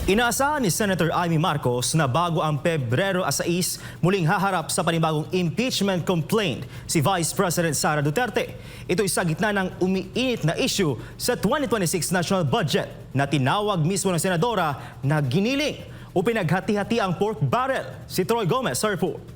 Inaasahan ni Senator Amy Marcos na bago ang Pebrero 6, muling haharap sa panibagong impeachment complaint si Vice President Sara Duterte. Ito'y sa gitna ng umiinit na issue sa 2026 national budget na tinawag mismo ng senadora na giniling o pinaghati-hati ang pork barrel. Si Troy Gomez sa report.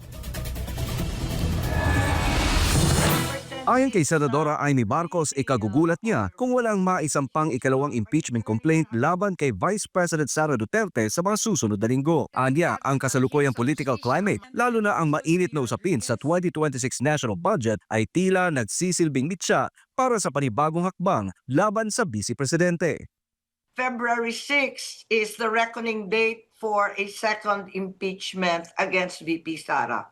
Ayon kay Senadora Amy Marcos, ikagugulat niya kung walang maisampang ikalawang impeachment complaint laban kay Vice President Sara Duterte sa mga susunod na linggo. Anya, ang kasalukuyang political climate, lalo na ang mainit na usapin sa 2026 national budget ay tila nagsisilbing mitya para sa panibagong hakbang laban sa Vice Presidente. February 6 is the reckoning date for a second impeachment against VP Sara.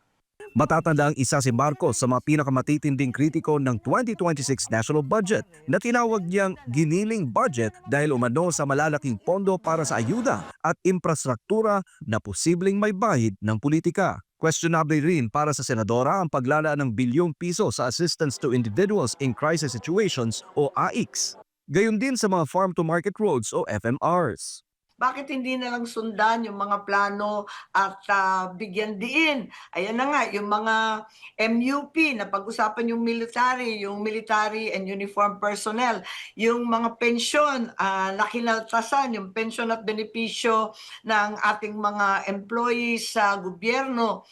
Matatanda ang isa si Marcos sa mga pinakamatitinding kritiko ng 2026 national budget na tinawag niyang giniling budget dahil umano sa malalaking pondo para sa ayuda at infrastruktura na posibleng may bahid ng politika. Questionable rin para sa senadora ang paglalaan ng bilyong piso sa Assistance to Individuals in Crisis Situations o AICS. Gayon din sa mga farm-to-market roads o FMRs. Bakit hindi na lang sundan yung mga plano at bigyan diin? Ayan na nga, yung mga MUP na pag-usapan yung military and uniform personnel, yung mga pensyon na kinaltasan, yung pensyon at benepisyo ng ating mga employees sa gobyerno.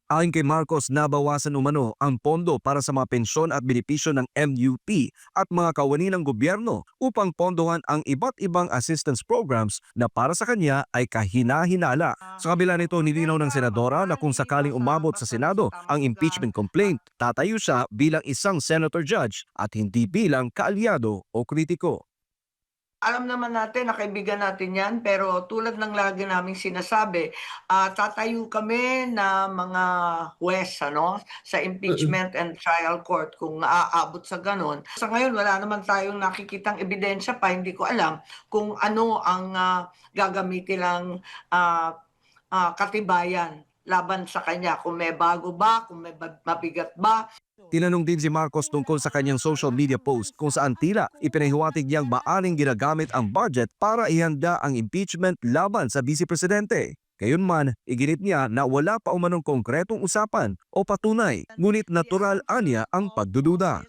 Ayon kay Marcos, nabawasan umano ang pondo para sa mga pensyon at benepisyo ng MUP at mga kawani ng gobyerno upang pondohan ang iba't ibang assistance programs na para sa kanya ay kahina-hinala. Sa kabila nito, nilinaw ng senadora na kung sakaling umabot sa Senado ang impeachment complaint, tatayo siya bilang isang senator judge at hindi bilang kaalyado o kritiko. Alam naman natin na kaibigan natin yan, pero tulad ng lagi naming sinasabi, tatayo kami na mga huwes sa impeachment and trial court kung aaabot sa ganun. Sa ngayon, wala naman tayong nakikitang ebidensya pa, hindi ko alam kung ano ang gagamitin ng katibayan laban sa kanya, kung may bago ba, kung may mabigat ba. Tinanong din si Marcos tungkol sa kanyang social media post kung saan tila ipinahiwatig niyang maaring ginagamit ang budget para ihanda ang impeachment laban sa Vice Presidente. Gayunman, iginit niya na wala pa umanong konkretong usapan o patunay, ngunit natural anya ang pagdududa.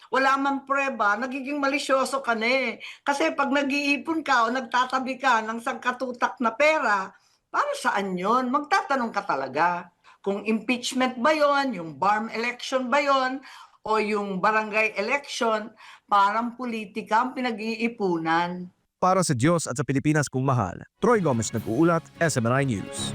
Wala man prueba, nagiging malisyoso ka na eh. Kasi pag nag-iipon ka o nagtatabi ka ng sangkatutak na pera, para saan yon? Magtatanong ka talaga. Kung impeachment ba yon, yung BARM election ba yon, o yung barangay election, parang politika ang pinag-iipunan. Para sa Diyos at sa Pilipinas kung mahal, Troy Gomez nag-uulat, SMNI News.